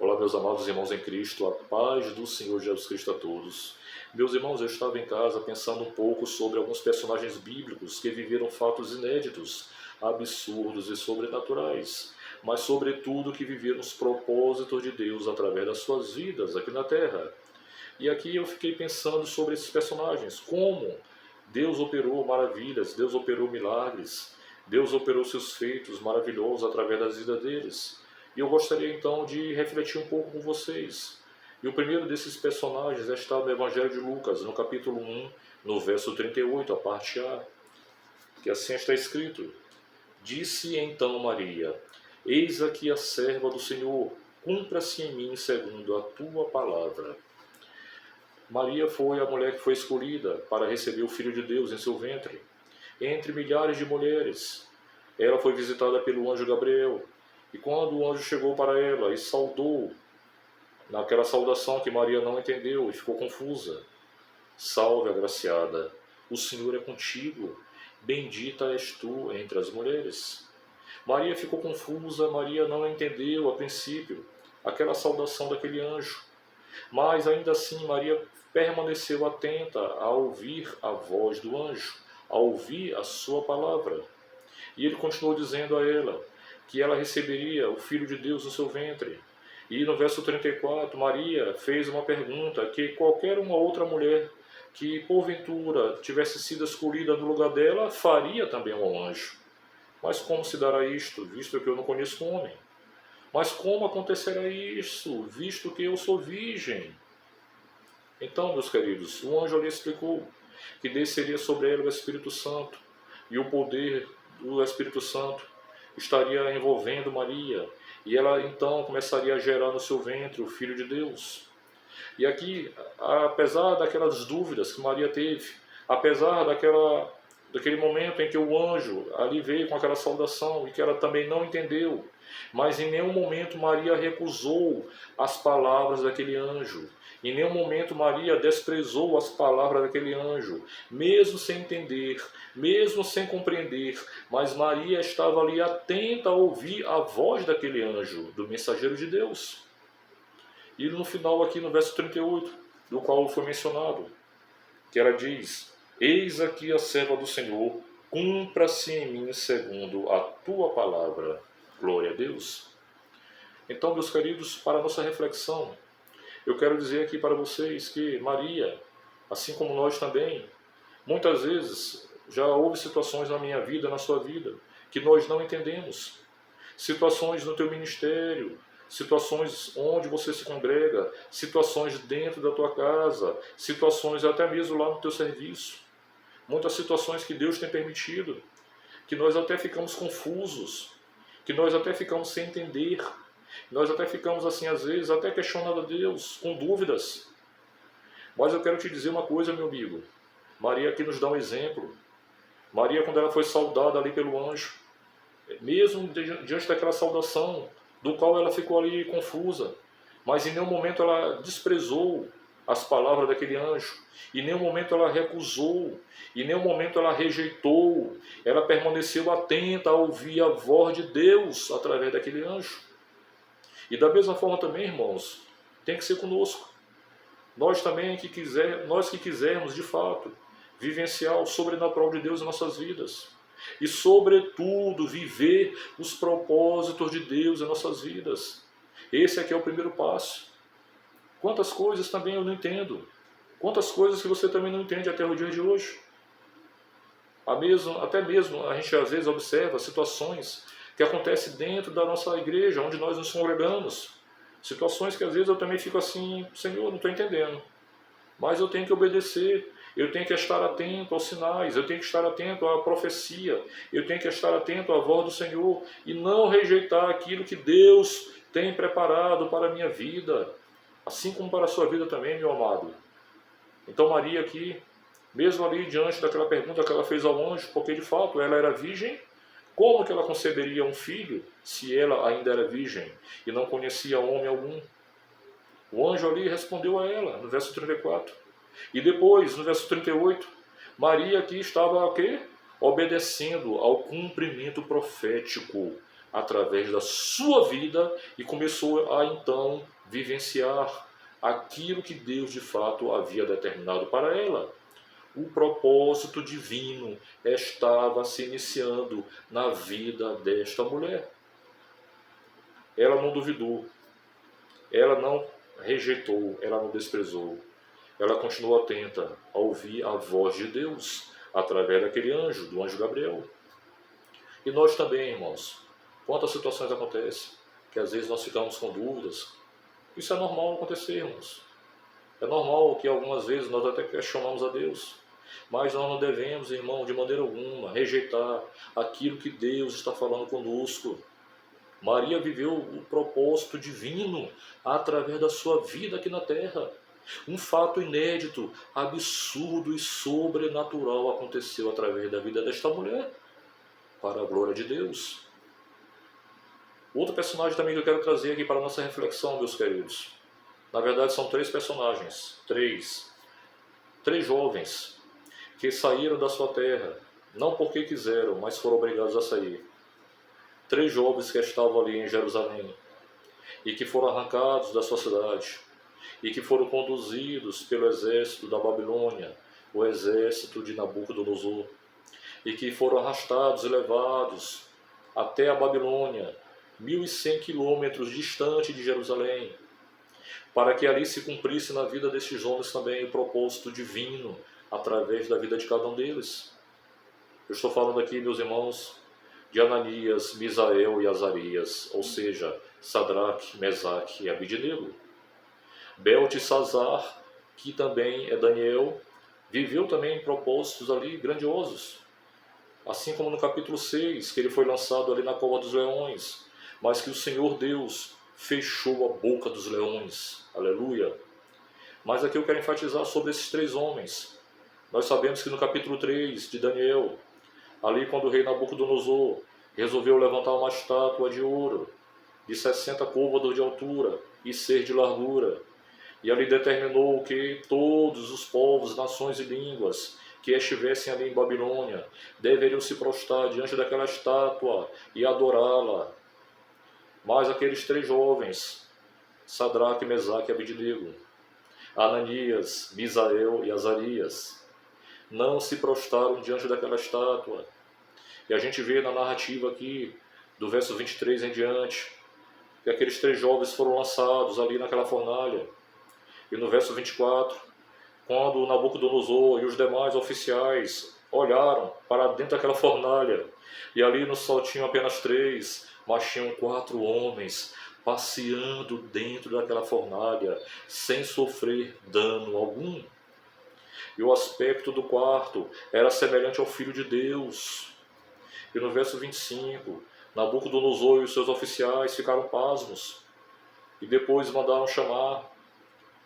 Olá, meus amados irmãos em Cristo, a paz do Senhor Jesus Cristo a todos. Meus irmãos, eu estava em casa pensando um pouco sobre alguns personagens bíblicos que viveram fatos inéditos, absurdos e sobrenaturais, mas sobretudo que viveram os propósitos de Deus através das suas vidas aqui na Terra. E aqui eu fiquei pensando sobre esses personagens, como Deus operou maravilhas, Deus operou milagres, Deus operou seus feitos maravilhosos através das vidas deles. E eu gostaria então de refletir um pouco com vocês. E o primeiro desses personagens está no Evangelho de Lucas, no capítulo 1, no verso 38, a parte A, que assim está escrito: Disse então Maria: Eis aqui a serva do Senhor, cumpra-se em mim segundo a tua palavra. Maria foi a mulher que foi escolhida para receber o Filho de Deus em seu ventre. Entre milhares de mulheres, ela foi visitada pelo anjo Gabriel. E quando o anjo chegou para ela e saudou, naquela saudação que Maria não entendeu e ficou confusa: Salve, agraciada, o Senhor é contigo, bendita és tu entre as mulheres. Maria ficou confusa, Maria não entendeu a princípio aquela saudação daquele anjo. Mas ainda assim Maria permaneceu atenta a ouvir a voz do anjo, a ouvir a sua palavra. E ele continuou dizendo a ela que ela receberia o Filho de Deus no seu ventre. E no verso 34, Maria fez uma pergunta que qualquer uma outra mulher que porventura tivesse sido escolhida no lugar dela faria também ao anjo. Mas como se dará isto, visto que eu não conheço homem? Mas como acontecerá isso, visto que eu sou virgem? Então, meus queridos, o anjo ali explicou que desceria sobre ela o Espírito Santo, e o poder do Espírito Santo estaria envolvendo Maria, e ela então começaria a gerar no seu ventre o Filho de Deus. E aqui, apesar daquelas dúvidas que Maria teve, apesar daquele momento em que o anjo ali veio com aquela saudação e que ela também não entendeu, mas em nenhum momento Maria recusou as palavras daquele anjo. Em nenhum momento Maria desprezou as palavras daquele anjo, mesmo sem entender, mesmo sem compreender, mas Maria estava ali atenta a ouvir a voz daquele anjo, do mensageiro de Deus. E no final aqui no verso 38, do qual foi mencionado, que ela diz: Eis aqui a serva do Senhor, cumpra-se em mim segundo a tua palavra. Glória a Deus. Então, meus queridos, para a nossa reflexão, eu quero dizer aqui para vocês que Maria, assim como nós também, muitas vezes já houve situações na minha vida, na sua vida, que nós não entendemos. Situações no teu ministério, situações onde você se congrega, situações dentro da tua casa, situações até mesmo lá no teu serviço. Muitas situações que Deus tem permitido, que nós até ficamos confusos, que nós até ficamos sem entender, nós até ficamos assim às vezes até questionando a Deus, com dúvidas. Mas eu quero te dizer uma coisa, meu amigo. Maria aqui nos dá um exemplo. Maria, quando ela foi saudada ali pelo anjo, mesmo diante daquela saudação, do qual ela ficou ali confusa, mas em nenhum momento ela desprezou as palavras daquele anjo, em nenhum momento ela recusou, em nenhum momento ela rejeitou, ela permaneceu atenta a ouvir a voz de Deus através daquele anjo. E da mesma forma também, irmãos, tem que ser conosco. Nós também nós que quisermos de fato vivenciar o sobrenatural de Deus em nossas vidas. E, sobretudo, viver os propósitos de Deus em nossas vidas. Esse aqui é o primeiro passo. Quantas coisas também eu não entendo. Quantas coisas que você também não entende até o dia de hoje. Até mesmo a gente às vezes observa situações que acontecem dentro da nossa igreja, onde nós nos congregamos. Situações que às vezes eu também fico assim: Senhor, não estou entendendo. Mas eu tenho que obedecer. Eu tenho que estar atento aos sinais, eu tenho que estar atento à profecia, eu tenho que estar atento à voz do Senhor e não rejeitar aquilo que Deus tem preparado para a minha vida, assim como para a sua vida também, meu amado. Então Maria aqui, mesmo ali diante daquela pergunta que ela fez ao anjo, porque de fato ela era virgem, como que ela conceberia um filho se ela ainda era virgem e não conhecia homem algum? O anjo ali respondeu a ela, no verso 34. E depois, no verso 38, Maria aqui estava o quê? Obedecendo ao cumprimento profético através da sua vida e começou a então vivenciar aquilo que Deus de fato havia determinado para ela. O propósito divino estava se iniciando na vida desta mulher. Ela não duvidou, ela não rejeitou, ela não desprezou. Ela continuou atenta a ouvir a voz de Deus através daquele anjo, do anjo Gabriel. E nós também, irmãos, quantas situações acontecem que às vezes nós ficamos com dúvidas. Isso é normal acontecer, irmãos. É normal que algumas vezes nós até questionamos a Deus. Mas nós não devemos, irmão, de maneira alguma, rejeitar aquilo que Deus está falando conosco. Maria viveu o propósito divino através da sua vida aqui na terra. Um fato inédito, absurdo e sobrenatural aconteceu através da vida desta mulher, para a glória de Deus. Outro personagem também que eu quero trazer aqui para a nossa reflexão, meus queridos. Na verdade são 3 personagens, três jovens que saíram da sua terra, não porque quiseram, mas foram obrigados a sair. 3 jovens que estavam ali em Jerusalém e que foram arrancados da sua cidade e que foram conduzidos pelo exército da Babilônia, o exército de Nabucodonosor, e que foram arrastados e levados até a Babilônia, 1.100 quilômetros distante de Jerusalém, para que ali se cumprisse na vida destes homens também o propósito divino, através da vida de cada um deles. Eu estou falando aqui, meus irmãos, de Ananias, Misael e Azarias, ou seja, Sadraque, Mesaque e Abidnego. Beltesazar, que também é Daniel, viveu também propósitos ali grandiosos. Assim como no capítulo 6, que ele foi lançado ali na cova dos leões, mas que o Senhor Deus fechou a boca dos leões. Aleluia! Mas aqui eu quero enfatizar sobre esses 3 homens. Nós sabemos que no capítulo 3 de Daniel, ali quando o rei Nabucodonosor resolveu levantar uma estátua de ouro, de 60 côvados de altura e 6 de largura, e ali determinou que todos os povos, nações e línguas que estivessem ali em Babilônia deveriam se prostrar diante daquela estátua e adorá-la. Mas aqueles 3 jovens, Sadraque, Mesaque e Abidnego, Ananias, Misael e Azarias, não se prostraram diante daquela estátua. E a gente vê na narrativa aqui, do verso 23 em diante, que aqueles 3 jovens foram lançados ali naquela fornalha. E no verso 24, quando Nabucodonosor e os demais oficiais olharam para dentro daquela fornalha, e ali não só tinham apenas 3, mas tinham 4 homens passeando dentro daquela fornalha, sem sofrer dano algum. E o aspecto do quarto era semelhante ao Filho de Deus. E no verso 25, Nabucodonosor e os seus oficiais ficaram pasmos, e depois mandaram chamar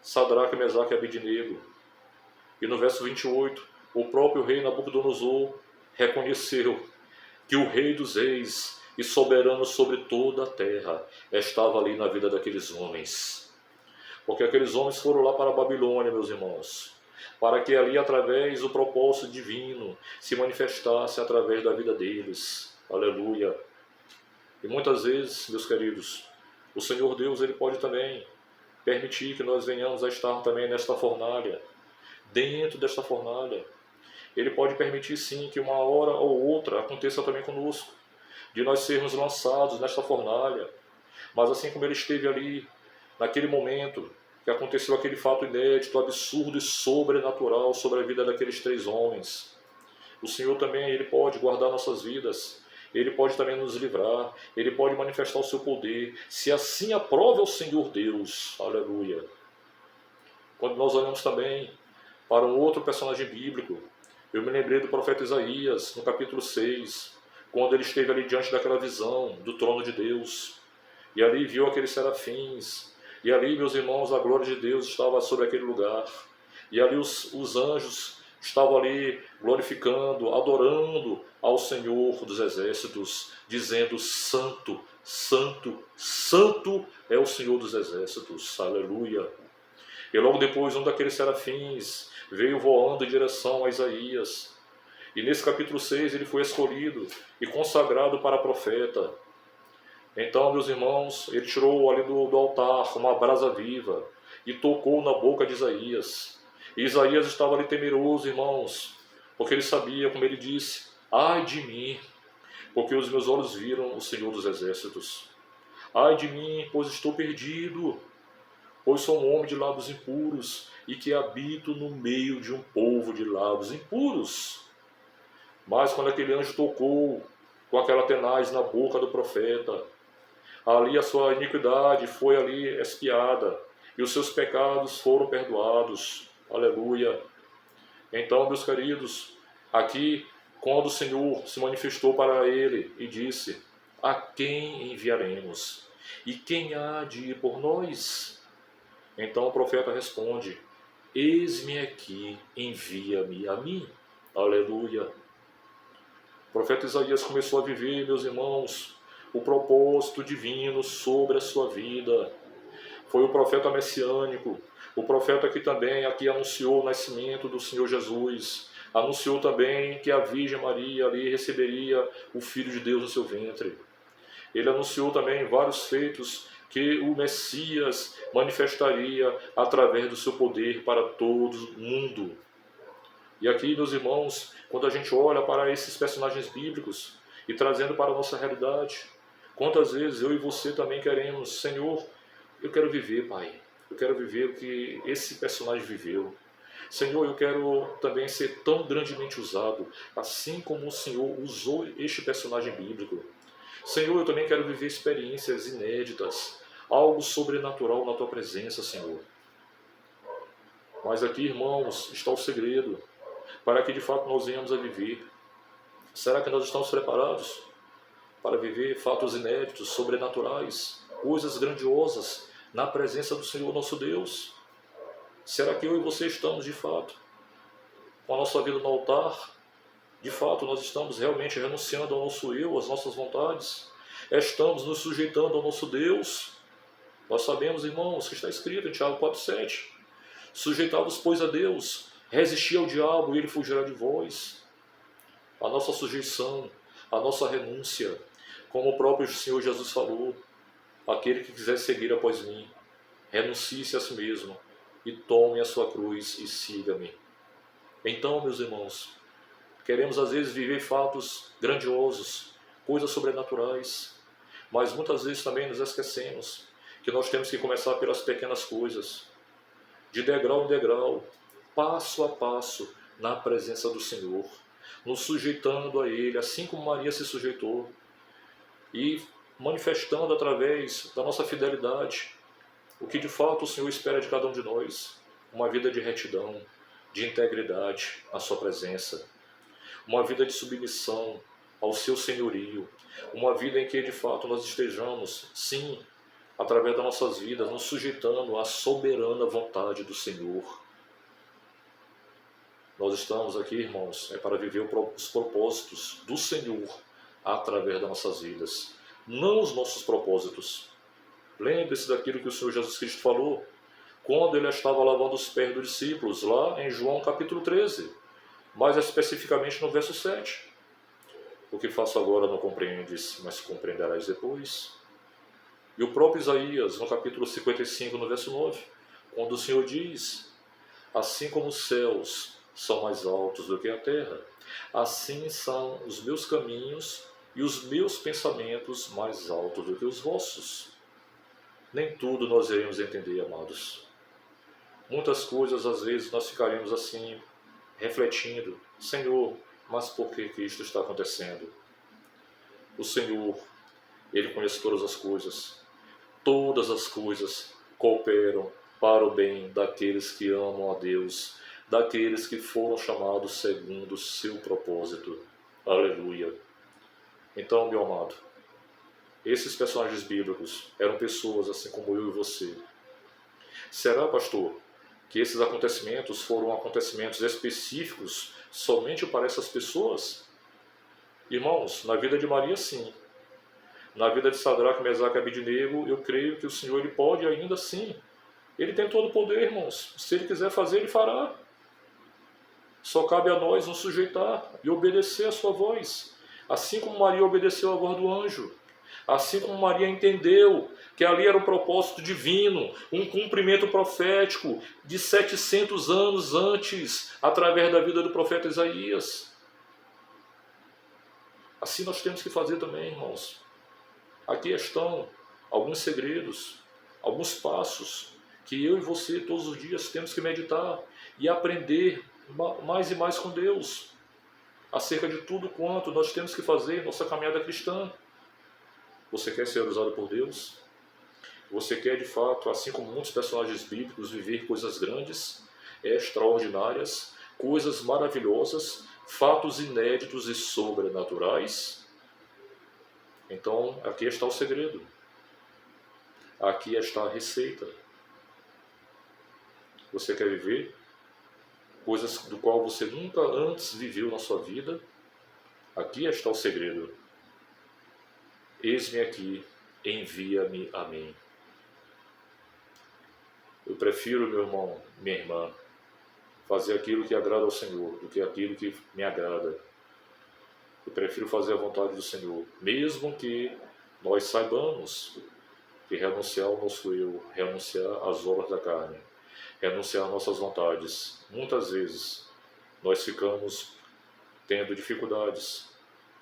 Sadraque, Mesaque e Abidnego. E no verso 28, o próprio rei Nabucodonosor reconheceu que o rei dos reis e soberano sobre toda a terra estava ali na vida daqueles homens. Porque aqueles homens foram lá para a Babilônia, meus irmãos, para que ali, através do propósito divino, se manifestasse através da vida deles. Aleluia! E muitas vezes, meus queridos, o Senhor Deus, Ele pode também permitir que nós venhamos a estar também nesta fornalha, dentro desta fornalha. Ele pode permitir sim que uma hora ou outra aconteça também conosco, de nós sermos lançados nesta fornalha. Mas assim como ele esteve ali, naquele momento que aconteceu aquele fato inédito, absurdo e sobrenatural sobre a vida daqueles 3 homens, o Senhor também, Ele pode guardar nossas vidas. Ele pode também nos livrar, Ele pode manifestar o seu poder, se assim aprova o Senhor Deus. Aleluia! Quando nós olhamos também para um outro personagem bíblico, eu me lembrei do profeta Isaías, no capítulo 6, quando ele esteve ali diante daquela visão do trono de Deus, e ali viu aqueles serafins, e ali, meus irmãos, a glória de Deus estava sobre aquele lugar, e ali os anjos estavam ali glorificando, adorando ao Senhor dos exércitos, dizendo: Santo, Santo, Santo é o Senhor dos exércitos. Aleluia! E logo depois um daqueles serafins veio voando em direção a Isaías. E nesse capítulo 6 ele foi escolhido e consagrado para profeta. Então, meus irmãos, ele tirou ali do altar uma brasa viva e tocou na boca de Isaías. E Isaías estava ali temeroso, irmãos, porque ele sabia, como ele disse, ai de mim, porque os meus olhos viram o Senhor dos Exércitos. Ai de mim, pois estou perdido, pois sou um homem de lábios impuros e que habito no meio de um povo de lábios impuros. Mas quando aquele anjo tocou com aquela tenaz na boca do profeta, ali a sua iniquidade foi ali expiada e os seus pecados foram perdoados. Aleluia. Então, meus queridos, aqui, quando o Senhor se manifestou para ele e disse, a quem enviaremos? E quem há de ir por nós? Então o profeta responde, eis-me aqui, envia-me a mim. Aleluia. O profeta Isaías começou a viver, meus irmãos, o propósito divino sobre a sua vida. Foi o profeta messiânico, o profeta que também aqui anunciou o nascimento do Senhor Jesus, anunciou também que a Virgem Maria ali receberia o Filho de Deus no seu ventre. Ele anunciou também vários feitos que o Messias manifestaria através do seu poder para todo o mundo. E aqui, meus irmãos, quando a gente olha para esses personagens bíblicos e trazendo para a nossa realidade, quantas vezes eu e você também queremos, Senhor, eu quero viver, Pai, eu quero viver o que esse personagem viveu. Senhor, eu quero também ser tão grandemente usado, assim como o Senhor usou este personagem bíblico. Senhor, eu também quero viver experiências inéditas, algo sobrenatural na Tua presença, Senhor. Mas aqui, irmãos, está o segredo, para que de fato nós venhamos a viver. Será que nós estamos preparados para viver fatos inéditos, sobrenaturais, coisas grandiosas na presença do Senhor nosso Deus? Será que eu e você estamos de fato com a nossa vida no altar? De fato, nós estamos realmente renunciando ao nosso eu, às nossas vontades? Estamos nos sujeitando ao nosso Deus? Nós sabemos, irmãos, que está escrito em Tiago 4,7. Sujeitai-vos, pois, a Deus, resisti ao diabo e ele fugirá de vós. A nossa sujeição, a nossa renúncia, como o próprio Senhor Jesus falou, aquele que quiser seguir após mim, renuncie-se a si mesmo e tome a sua cruz e siga-me. Então, meus irmãos, queremos às vezes viver fatos grandiosos, coisas sobrenaturais, mas muitas vezes também nos esquecemos que nós temos que começar pelas pequenas coisas, de degrau em degrau, passo a passo, na presença do Senhor, nos sujeitando a Ele, assim como Maria se sujeitou, e manifestando através da nossa fidelidade o que de fato o Senhor espera de cada um de nós, uma vida de retidão, de integridade na sua presença, uma vida de submissão ao seu senhorio, uma vida em que de fato nós estejamos, sim, através das nossas vidas, nos sujeitando à soberana vontade do Senhor. Nós estamos aqui, irmãos, para viver os propósitos do Senhor através das nossas vidas, não os nossos propósitos. Lembre-se daquilo que o Senhor Jesus Cristo falou quando ele estava lavando os pés dos discípulos, lá em João capítulo 13, mais especificamente no verso 7. O que faço agora não compreendes, mas compreenderás depois. E o próprio Isaías, no capítulo 55, no verso 9, quando o Senhor diz, assim como os céus são mais altos do que a terra, assim são os meus caminhos e os meus pensamentos mais altos do que os vossos. Nem tudo nós iremos entender, amados. Muitas coisas, às vezes, nós ficaremos assim, refletindo, Senhor, mas por que isto está acontecendo? O Senhor, Ele conhece todas as coisas. Todas as coisas cooperam para o bem daqueles que amam a Deus, daqueles que foram chamados segundo o seu propósito. Aleluia. Então, meu amado, esses personagens bíblicos eram pessoas assim como eu e você. Será, pastor, que esses acontecimentos foram acontecimentos específicos somente para essas pessoas? Irmãos, na vida de Maria, sim. Na vida de Sadraque, Mesaque e Abednego, eu creio que o Senhor ele pode ainda sim. Ele tem todo o poder, irmãos. Se Ele quiser fazer, Ele fará. Só cabe a nós nos sujeitar e obedecer a sua voz. Assim como Maria obedeceu a voz do anjo. Assim como Maria entendeu que ali era um propósito divino, um cumprimento profético de 700 anos antes, através da vida do profeta Isaías. Assim nós temos que fazer também, irmãos. Aqui estão alguns segredos, alguns passos que eu e você todos os dias temos que meditar e aprender mais e mais com Deus acerca de tudo quanto nós temos que fazer em nossa caminhada cristã. Você quer ser usado por Deus? Você quer, de fato, assim como muitos personagens bíblicos, viver coisas grandes, extraordinárias, coisas maravilhosas, fatos inéditos e sobrenaturais? Então, aqui está o segredo. Aqui está a receita. Você quer viver coisas do qual você nunca antes viveu na sua vida? Aqui está o segredo. Eis-me aqui, envia-me a mim. Eu prefiro, meu irmão, minha irmã, fazer aquilo que agrada ao Senhor do que aquilo que me agrada. Eu prefiro fazer a vontade do Senhor, mesmo que nós saibamos que renunciar ao nosso eu, renunciar às obras da carne, renunciar às nossas vontades. Muitas vezes nós ficamos tendo dificuldades,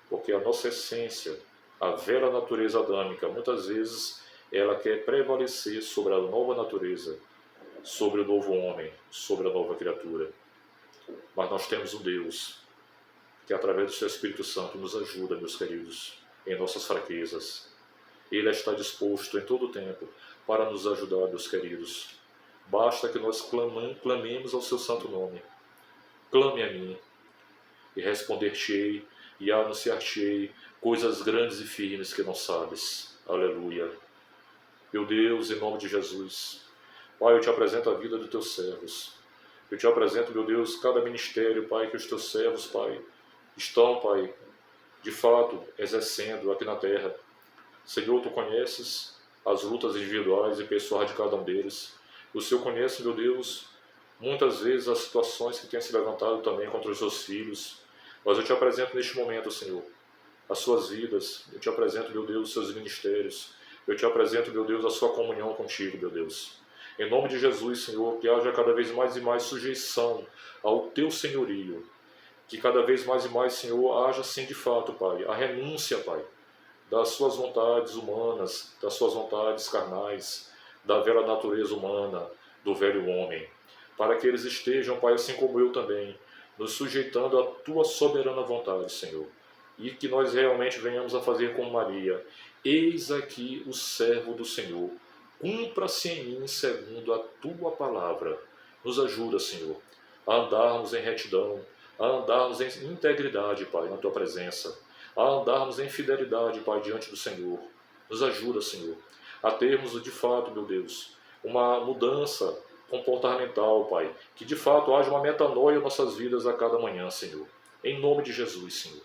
porque a nossa essência, a velha natureza adâmica, muitas vezes ela quer prevalecer sobre a nova natureza, sobre o novo homem, sobre a nova criatura. Mas nós temos um Deus que através do seu Espírito Santo nos ajuda, meus queridos, em nossas fraquezas. Ele está disposto em todo o tempo para nos ajudar, meus queridos. Basta que nós clamemos ao seu santo nome. Clame a mim, e responder-te-ei, e anunciar-te-ei coisas grandes e firmes que não sabes. Aleluia. Meu Deus, em nome de Jesus, Pai, eu te apresento a vida dos teus servos. Eu te apresento, meu Deus, cada ministério, Pai, que os teus servos, Pai, estão, Pai, de fato, exercendo aqui na terra. Senhor, tu conheces as lutas individuais e pessoais de cada um deles. O Senhor conhece, meu Deus, muitas vezes as situações que têm se levantado também contra os seus filhos. Mas eu te apresento neste momento, Senhor, as suas vidas. Eu te apresento, meu Deus, os seus ministérios. Eu te apresento, meu Deus, a sua comunhão contigo, meu Deus. Em nome de Jesus, Senhor, que haja cada vez mais e mais sujeição ao teu senhorio. Que cada vez mais e mais, Senhor, haja sim de fato, Pai, a renúncia, Pai, das suas vontades humanas, das suas vontades carnais, da velha natureza humana, do velho homem. Para que eles estejam, Pai, assim como eu também, nos sujeitando à tua soberana vontade, Senhor. E que nós realmente venhamos a fazer como Maria. Eis aqui o servo do Senhor. Cumpra-se em mim segundo a tua palavra. Nos ajuda, Senhor, a andarmos em retidão, a andarmos em integridade, Pai, na tua presença, a andarmos em fidelidade, Pai, diante do Senhor. Nos ajuda, Senhor, a termos de fato, meu Deus, uma mudança comportamental, Pai, que de fato haja uma metanoia em nossas vidas a cada manhã, Senhor. Em nome de Jesus, Senhor.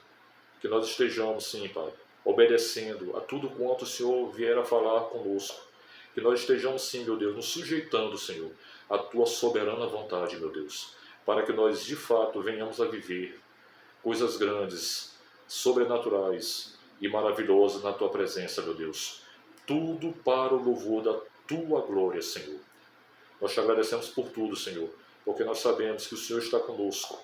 Que nós estejamos, sim, Pai, obedecendo a tudo quanto o Senhor vier a falar conosco. Que nós estejamos, sim, meu Deus, nos sujeitando, Senhor, à tua soberana vontade, meu Deus, para que nós, de fato, venhamos a viver coisas grandes, sobrenaturais e maravilhosas na tua presença, meu Deus. Tudo para o louvor da tua glória, Senhor. Nós te agradecemos por tudo, Senhor, porque nós sabemos que o Senhor está conosco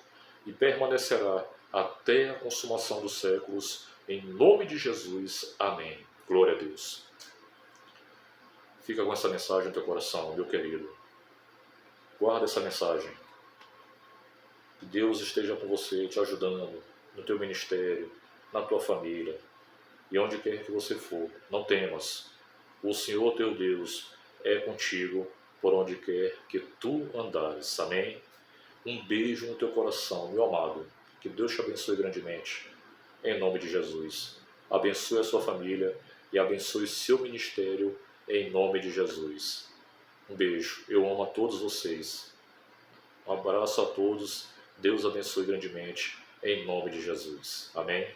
e permanecerá até a consumação dos séculos. Em nome de Jesus. Amém. Glória a Deus. Fica com essa mensagem no teu coração, meu querido. Guarda essa mensagem. Que Deus esteja com você, te ajudando no teu ministério, na tua família e onde quer que você for. Não temas. O Senhor teu Deus é contigo por onde quer que tu andares. Amém? Um beijo no teu coração, meu amado. Que Deus te abençoe grandemente. Em nome de Jesus. Abençoe a sua família e abençoe seu ministério em nome de Jesus. Um beijo. Eu amo a todos vocês. Um abraço a todos. Deus abençoe grandemente em nome de Jesus. Amém?